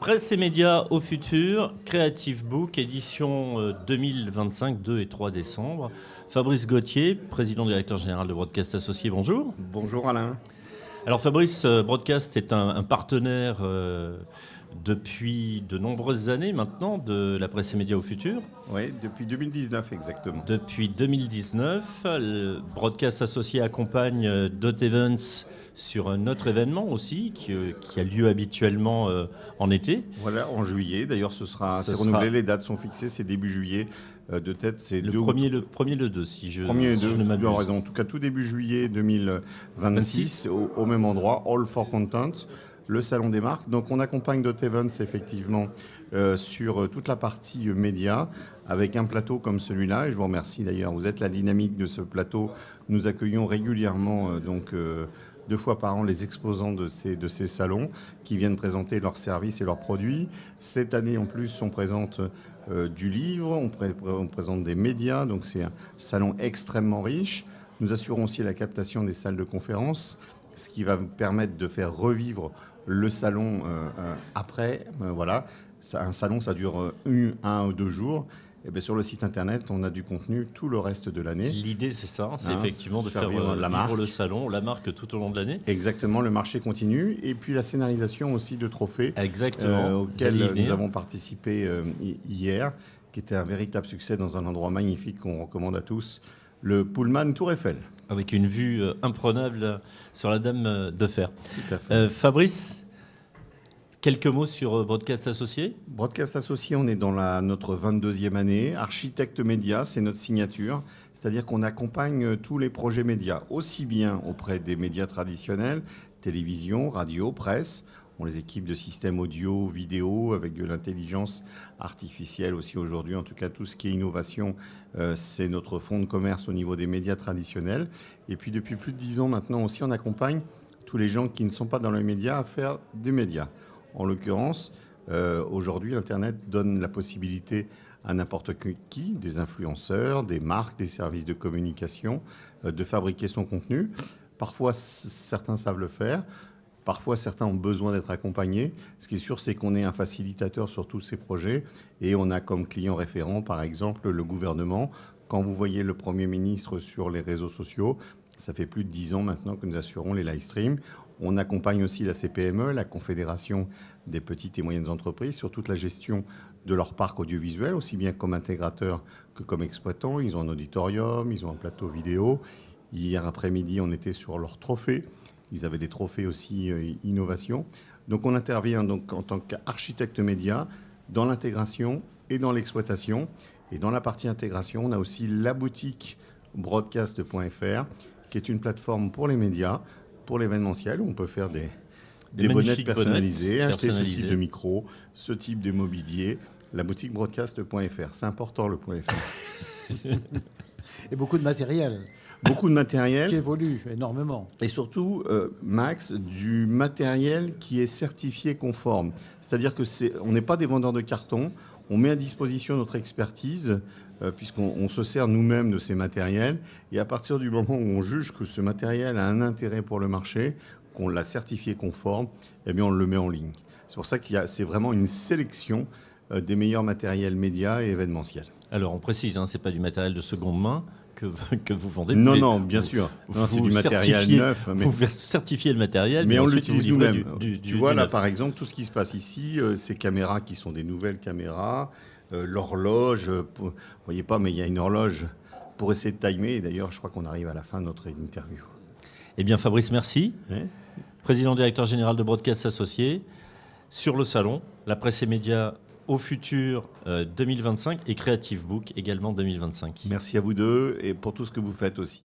Presse et médias au futur, Creative Book, édition 2025, 2 et 3 décembre. Fabrice Gauthier, président directeur général de Broadcast Associés, bonjour. Bonjour Alain. Alors Fabrice, Broadcast est un partenaire depuis de nombreuses années maintenant de la presse et médias au futur. Oui, depuis 2019 exactement. Depuis 2019, Broadcast Associés accompagne Dot Events sur un autre événement aussi qui a lieu habituellement en été. Voilà, en juillet. D'ailleurs, c'est renouvelé, les dates sont fixées, c'est début juillet. De tête, c'est le premier et le 2, si je ne m'abuse. Tu as raison. En tout cas, tout début juillet 2026, au même endroit, All for Content, le salon des marques. Donc, on accompagne Dot Events, effectivement, sur toute la partie média, avec un plateau comme celui-là. Et je vous remercie d'ailleurs, vous êtes la dynamique de ce plateau. Nous accueillons régulièrement, 2 fois par an, les exposants de ces salons qui viennent présenter leurs services et leurs produits. Cette année, en plus, on présente du livre, on présente des médias, donc c'est un salon extrêmement riche. Nous assurons aussi la captation des salles de conférence, ce qui va permettre de faire revivre le salon après. Voilà. Un salon, ça dure 1 ou 2 jours. Et bien, sur le site internet, on a du contenu tout le reste de l'année. L'idée, c'est ça, c'est effectivement de faire vivre le salon, la marque tout au long de l'année. Exactement, le marché continue. Et puis la scénarisation aussi de trophées auxquels nous avons participé hier, qui était un véritable succès dans un endroit magnifique qu'on recommande à tous, le Pullman Tour Eiffel. Avec une vue imprenable sur la Dame de Fer. Tout à fait. Fabrice, quelques mots sur Broadcast Associés. Broadcast Associés, on est dans notre 22e année. Architecte média, c'est notre signature. C'est-à-dire qu'on accompagne tous les projets médias, aussi bien auprès des médias traditionnels, télévision, radio, presse. On les équipe de systèmes audio, vidéo, avec de l'intelligence artificielle aussi aujourd'hui. En tout cas, tout ce qui est innovation, c'est notre fonds de commerce au niveau des médias traditionnels. Et puis depuis plus de 10 ans maintenant aussi, on accompagne tous les gens qui ne sont pas dans les médias à faire des médias. En l'occurrence, aujourd'hui, Internet donne la possibilité à n'importe qui, des influenceurs, des marques, des services de communication, de fabriquer son contenu. Parfois, certains savent le faire. Parfois, certains ont besoin d'être accompagnés. Ce qui est sûr, c'est qu'on est un facilitateur sur tous ces projets. Et on a comme client référent, par exemple, le gouvernement. Quand vous voyez le Premier ministre sur les réseaux sociaux, ça fait plus de 10 ans maintenant que nous assurons les live streams. On accompagne aussi la CPME, la Confédération des petites et moyennes entreprises, sur toute la gestion de leur parc audiovisuel, aussi bien comme intégrateur que comme exploitant. Ils ont un auditorium, ils ont un plateau vidéo. Hier après-midi, on était sur leurs trophées. Ils avaient des trophées aussi innovation. Donc on intervient donc en tant qu'architecte média dans l'intégration et dans l'exploitation. Et dans la partie intégration, on a aussi la boutique broadcast.fr, qui est une plateforme pour les médias, pour l'événementiel, où on peut faire des bonnettes personnalisées, acheter ce type de micro, ce type de mobilier. La boutique broadcast.fr, c'est important le .fr. Et beaucoup de matériel. Beaucoup de matériel. Qui évolue énormément. Et surtout, Max, du matériel qui est certifié conforme. C'est-à-dire qu'on n'est pas des vendeurs de carton. On met à disposition notre expertise, puisqu'on se sert nous-mêmes de ces matériels. Et à partir du moment où on juge que ce matériel a un intérêt pour le marché, qu'on l'a certifié conforme, eh bien on le met en ligne. C'est pour ça c'est vraiment une sélection des meilleurs matériels médias et événementiels. Alors on précise, ce n'est pas du matériel de seconde main que vous vendez. Non, bien sûr. C'est du matériel neuf. Mais vous certifiez le matériel, mais on l'utilise nous-mêmes. Tu vois, là, neuf. par exemple, tout ce qui se passe ici, ces caméras qui sont des nouvelles caméras, l'horloge, vous ne voyez pas, mais il y a une horloge pour essayer de timer. Et d'ailleurs, je crois qu'on arrive à la fin de notre interview. Eh bien, Fabrice, merci. Président directeur général de Broadcast Associés, sur le salon, la presse et médias au futur 2025 et Creative Book également 2025. Merci à vous deux et pour tout ce que vous faites aussi.